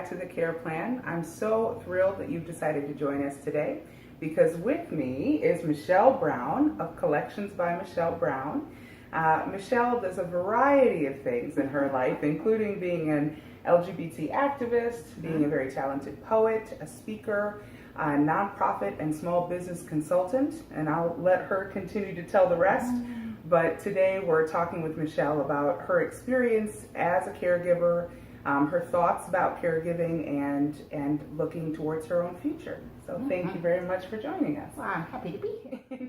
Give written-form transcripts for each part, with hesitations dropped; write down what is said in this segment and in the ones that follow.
back to the Care Plan. I'm so thrilled that you've decided to join us today because with me is Michelle Brown of Collections by Michelle Brown. Michelle does a variety of things in her life, including being an LGBT activist, being a very talented poet, a speaker, a nonprofit and small business consultant, and I'll let her continue to tell the rest. But today we're talking with Michelle about her experience as a caregiver, her thoughts about caregiving, and looking towards her own future. So thank you very much for joining us. Well, I'm happy to be here.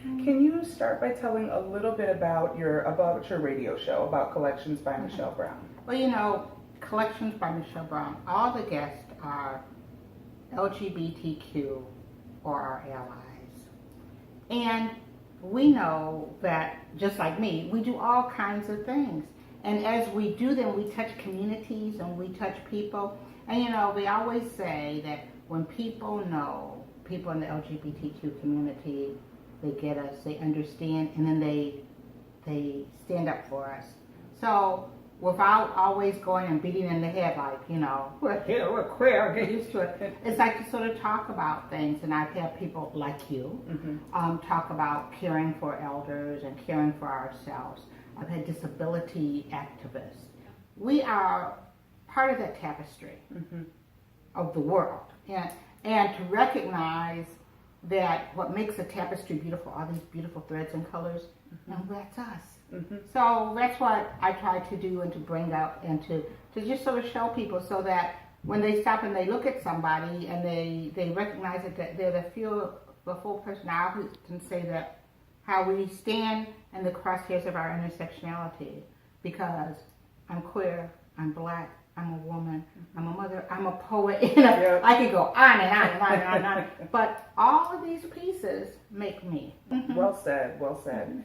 Can you start by telling a little bit about your radio show, about Collections by Michelle Brown? Well, you know, Collections by Michelle Brown, all the guests are LGBTQ or our allies. And we know that, just like me, we do all kinds of things. And as we do them, we touch communities and we touch people. And you know, we always say that when people know, people in the LGBTQ community, they get us, they understand, and then they stand up for us. So without always going and beating in the head like, you know, we're here, we're queer, get used to it. It's like to sort of talk about things, and I've had people like you talk about caring for elders and caring for ourselves. I've had disability activists. We are part of that tapestry of the world. And to recognize that what makes a tapestry beautiful, all these beautiful threads and colors, and that's us. So that's what I try to do and to bring up and to just sort of show people so that when they stop and they look at somebody and they recognize that they're the full personality, and say that how we stand in the crosshairs of our intersectionality, because I'm queer, I'm black, I'm a woman, I'm a mother, I'm a poet. You know, I could go on and on and on and on and on. But all of these pieces make me. Well said, well said.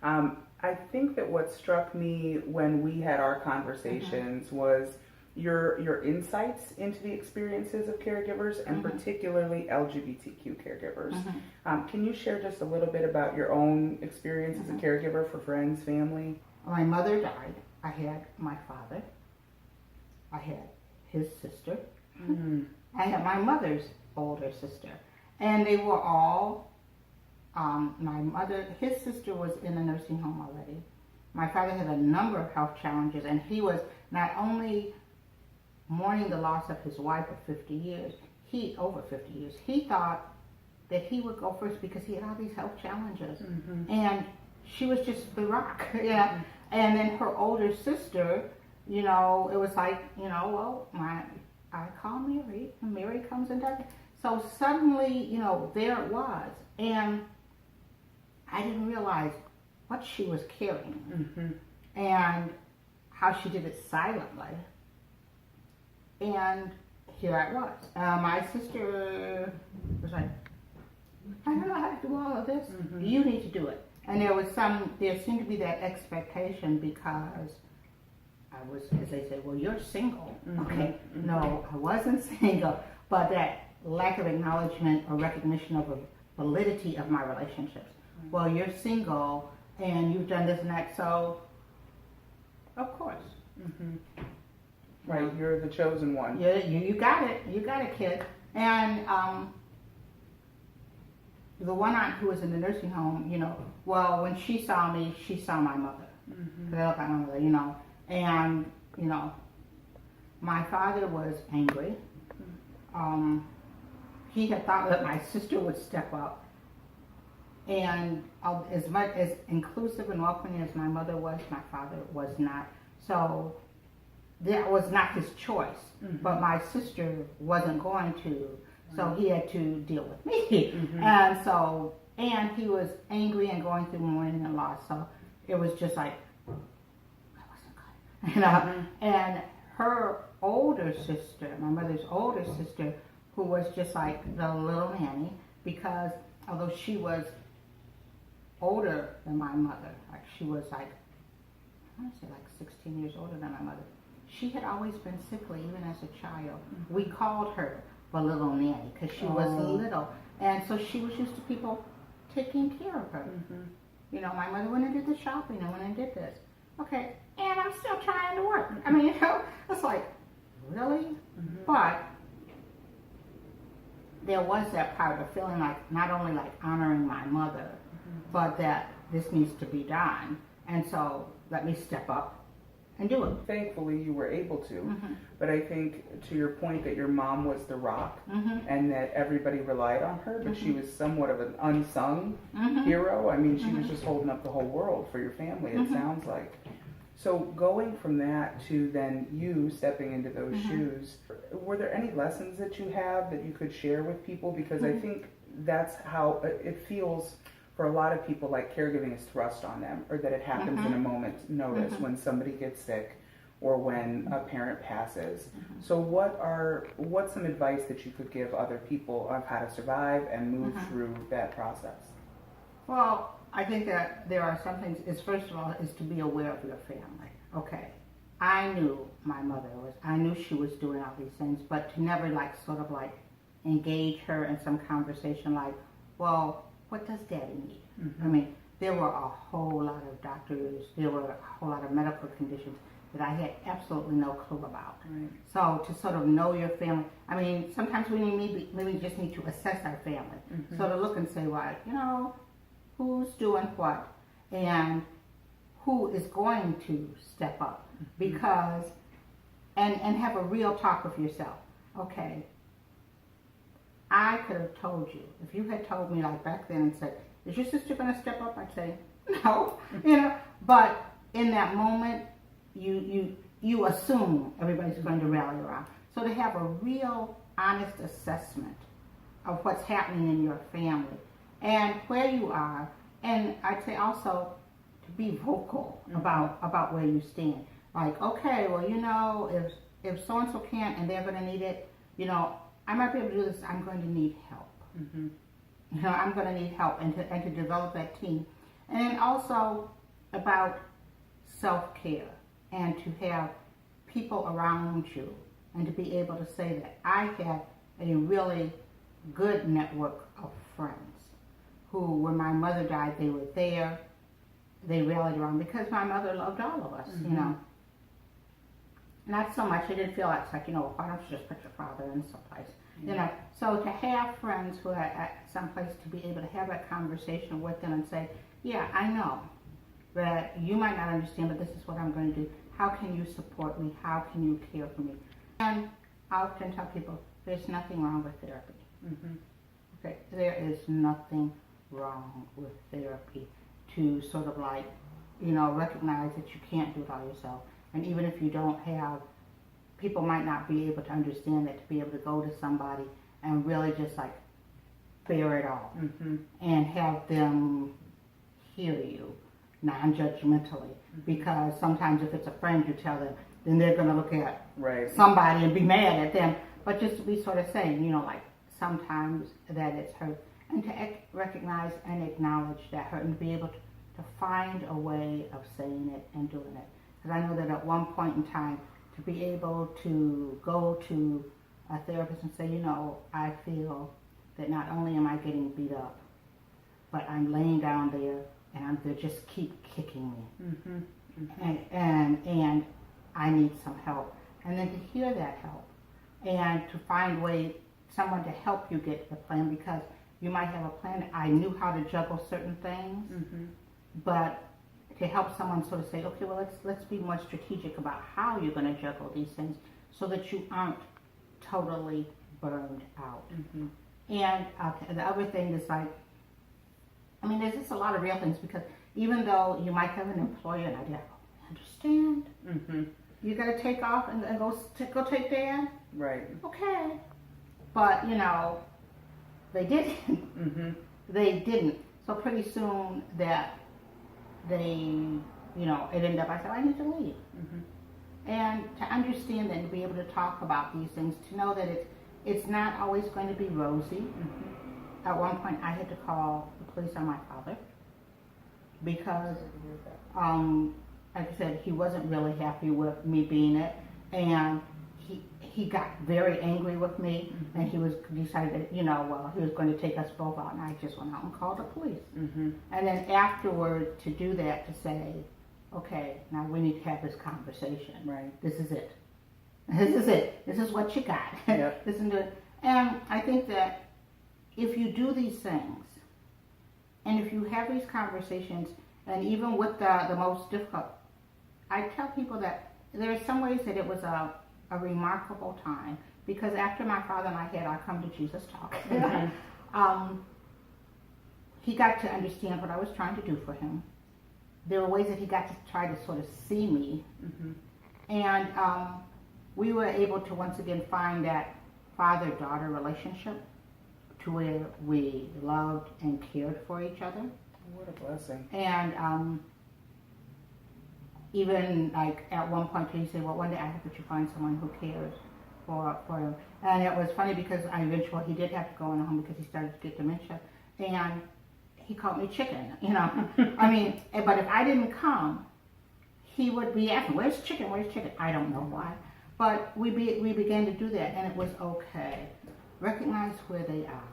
I think that what struck me when we had our conversations was your insights into the experiences of caregivers, and particularly LGBTQ caregivers. Can you share just a little bit about your own experience as a caregiver for friends, family? My mother died. I had my father. I had his sister. I had my mother's older sister. And they were all, my mother, his sister was in a nursing home already. My father had a number of health challenges, and he was not only mourning the loss of his wife of 50 years, over 50 years, he thought that he would go first because he had all these health challenges. And she was just the rock. Yeah. And then her older sister, you know, it was like, you know, well, I call Mary, and Mary comes and does it. So suddenly, you know, there it was. And I didn't realize what she was carrying and how she did it silently. And here I was. My sister was like, I don't know how to do all of this. You need to do it. And there seemed to be that expectation because I was, as they say, well, you're single. Okay, no, I wasn't single, but that lack of acknowledgement or recognition of the validity of my relationships. Well, you're single and you've done this and that, so of course. Right, you're the chosen one. Yeah, you got it. You got it, kid. And the one aunt who was in the nursing home, you know, well, when she saw me, she saw my mother. They look like my mother, you know. And, you know, my father was angry. He had thought that my sister would step up. And as much as inclusive and welcoming as my mother was, my father was not. So that was not his choice. But my sister wasn't going to. So he had to deal with me. And he was angry and going through mourning and loss. So it was just like, that wasn't good. You know? And her older sister, my mother's older sister, who was just like the little nanny, because although she was older than my mother, like she was like, I want to say like 16 years older than my mother, she had always been sickly even as a child. We called her the little nanny because she was little, and so she was used to people taking care of her. You know, my mother went and did the shopping and went and did this. Okay, and I'm still trying to work. I mean, you know, it's like, really? But there was that part of feeling like not only like honoring my mother, but that this needs to be done. And so let me step up and do it. Thankfully, you were able to. But I think to your point that your mom was the rock and that everybody relied on her, but she was somewhat of an unsung hero. I mean, she was just holding up the whole world for your family, it sounds like. So going from that to then you stepping into those shoes, were there any lessons that you have that you could share with people? Because I think that's how it feels for a lot of people, like caregiving is thrust on them, or that it happens in a moment's notice when somebody gets sick or when a parent passes. So what's some advice that you could give other people on how to survive and move through that process? Well, I think that there are some things, first of all, is to be aware of your family. Okay, I knew my mother I knew she was doing all these things, but to never sort of engage her in some conversation like, well, what does Daddy need? I mean, there were a whole lot of doctors, there were a whole lot of medical conditions that I had absolutely no clue about. Right. So to sort of know your family, I mean, sometimes we maybe just need to assess our family. So to look and say, like, who's doing what and who is going to step up, because and have a real talk with yourself. Okay, I could have told you, if you had told me back then and said, is your sister going to step up? I'd say no, but in that moment you assume everybody's going to rally around. So to have a real honest assessment of what's happening in your family and where you are, and I'd say also to be vocal about where you stand. Like, okay, well, if so-and-so can't and they're going to need it, I might be able to do this, I'm going to need help. I'm going to need help, and to develop that team. And then also about self-care and to have people around you and to be able to say that I have a really good network of friends who, when my mother died, they were there, they rallied around, because my mother loved all of us, Not so much, it didn't feel like, why don't you just put your father in someplace, So to have friends who are at some place, to be able to have that conversation with them and say, yeah, I know that you might not understand, but this is what I'm going to do. How can you support me? How can you care for me? And I often tell people, there's nothing wrong with therapy. Okay, there is nothing wrong with therapy, to sort of recognize that you can't do it all yourself. And even if you don't have, people might not be able to understand that, to be able to go to somebody and really just bear it all and have them hear you non-judgmentally. Because sometimes if it's a friend you tell them, then they're going to look at somebody and be mad at them. But just to be sort of saying, sometimes that it's hurt. And to recognize and acknowledge that hurt and be able to find a way of saying it and doing it. Because I know that at one point in time, to be able to go to a therapist and say, I feel that not only am I getting beat up, but I'm laying down there and they just keep kicking me. And I need some help. And then to hear that help and to find someone to help you get the plan, because you might have a plan. I knew how to juggle certain things, but to help someone sort of say, okay, well, let's be more strategic about how you're going to juggle these things so that you aren't totally burned out. And the other thing is there's just a lot of real things, because even though you might have an employer, and I understand, you got to take off and go take Dad. Right. Okay. But, they didn't. They didn't. So pretty soon that it ended up, I said, I need to leave. And to understand that, and to be able to talk about these things, to know that it's not always going to be rosy. At one point, I had to call the police on my father because, like I said, he wasn't really happy with me being it, and he got very angry with me, and he decided, he was going to take us both out, and I just went out and called the police. And then afterward, to do that, to say, okay, now we need to have this conversation. Right. This is it. This is it. This is what you got. Yep. Listen to it. And I think that if you do these things, and if you have these conversations, and even with the most difficult, I tell people that there are some ways that it was a remarkable time, because after my father and I had our Come to Jesus talk, he got to understand what I was trying to do for him. There were ways that he got to try to sort of see me. And we were able to once again find that father-daughter relationship to where we loved and cared for each other. What a blessing. And even like at one point he said, well, one day I hope that you find someone who cares for him. And it was funny because he did have to go in the home because he started to get dementia. And he called me chicken, you know. I mean, but if I didn't come, he would be asking, where's chicken, where's chicken? I don't know why. But we began to do that, and it was okay. Recognize where they are.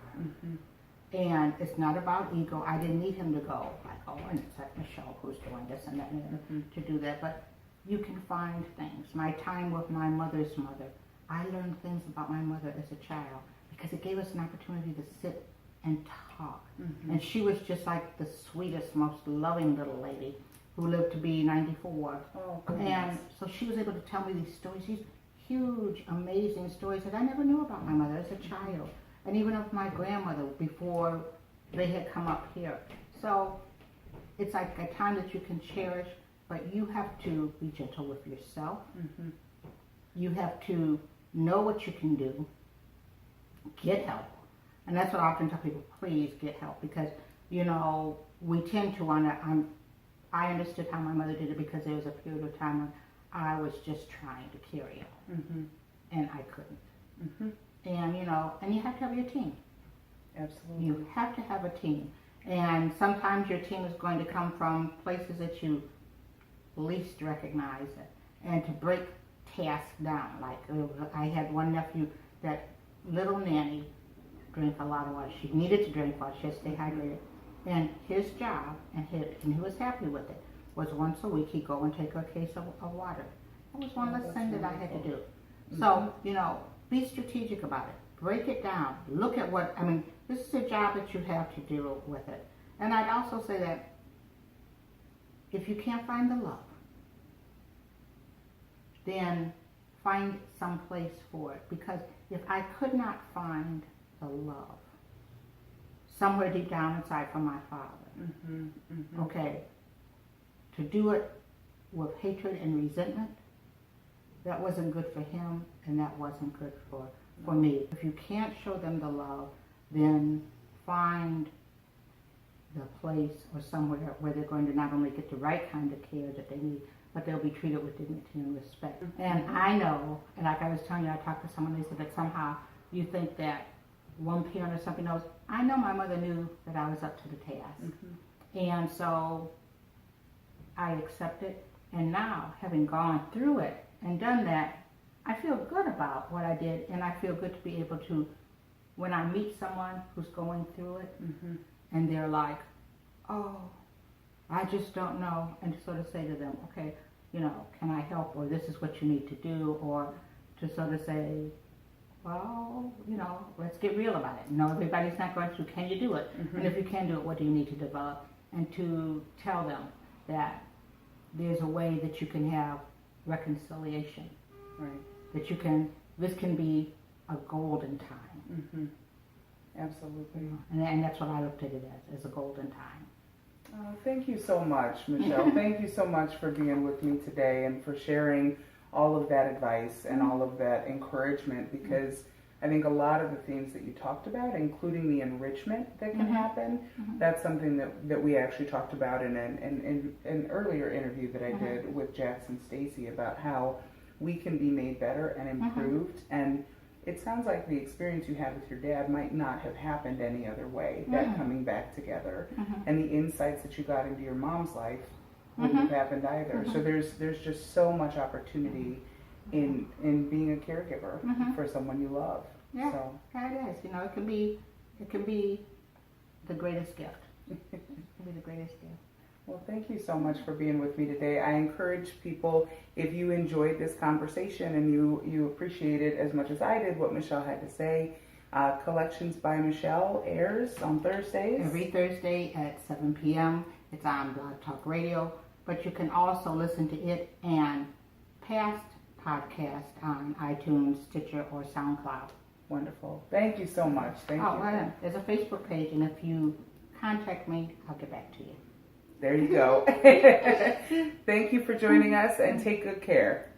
And it's not about ego. I didn't need him to go like, oh, and it's like Michelle who's doing this and that and to do that. But you can find things. My time with my mother's mother, I learned things about my mother as a child because it gave us an opportunity to sit and talk. And she was just like the sweetest, most loving little lady who lived to be 94. Oh, and so she was able to tell me these stories, these huge, amazing stories that I never knew about my mother as a child. And even of my grandmother before they had come up here. So it's like a time that you can cherish, but you have to be gentle with yourself. You have to know what you can do. Get help. And that's what I often tell people, please get help, because, you know, we tend to want to, I understood how my mother did it because there was a period of time when I was just trying to carry it, and I couldn't. And, you know, and you have to have your team. Absolutely. You have to have a team. And sometimes your team is going to come from places that you least recognize it. And to break tasks down. Like, I had one nephew that little nanny drank a lot of water. She needed to drink water. She had to stay hydrated. And his job, and he was happy with it, was once a week he'd go and take a case of water. That was one less thing that I had to do. So, you know, be strategic about it. Break it down. Look at what, I mean, this is a job that you have to deal with it. And I'd also say that if you can't find the love, then find some place for it. Because if I could not find the love somewhere deep down inside from my father, okay, to do it with hatred and resentment, that wasn't good for him, and that wasn't good for me. If you can't show them the love, then find the place or somewhere where they're going to not only get the right kind of care that they need, but they'll be treated with dignity and respect. And I know, and like I was telling you, I talked to someone, they said that somehow you think that one parent or something knows. I know my mother knew that I was up to the task. And so I accept it. And now, having gone through it and done that, I feel good about what I did, and I feel good to be able to, when I meet someone who's going through it, and they're like, oh, I just don't know, and to sort of say to them, okay, you know, can I help, or this is what you need to do, or to sort of say, well, you know, let's get real about it. No, everybody's not going to, can you do it? And if you can do it, what do you need to develop? And to tell them that there's a way that you can have reconciliation. Right. That you can, this can be a golden time. Absolutely. And that's what I looked at it as a golden time. Thank you so much, Michelle. Thank you so much for being with me today and for sharing all of that advice and all of that encouragement, because I think a lot of the things that you talked about, including the enrichment that can happen, that's something that we actually talked about in an earlier interview that I did with Jackson Stacy about how we can be made better and improved. And it sounds like the experience you had with your dad might not have happened any other way, that coming back together. And the insights that you got into your mom's life wouldn't have happened either. So there's just so much opportunity in being a caregiver for someone you love. Yeah, so. it is. You know, it can be the greatest gift. It can be the greatest gift. Well, thank you so much for being with me today. I encourage people, if you enjoyed this conversation and you appreciated as much as I did what Michelle had to say, Collections by Michelle airs on Thursdays. Every Thursday at 7 p.m. It's on Blog Talk Radio, but you can also listen to it and past podcasts on iTunes, Stitcher, or SoundCloud. Wonderful. Thank you so much. Thank you. Well, there's a Facebook page, and if you contact me, I'll get back to you. There you go. Thank you for joining us, and take good care.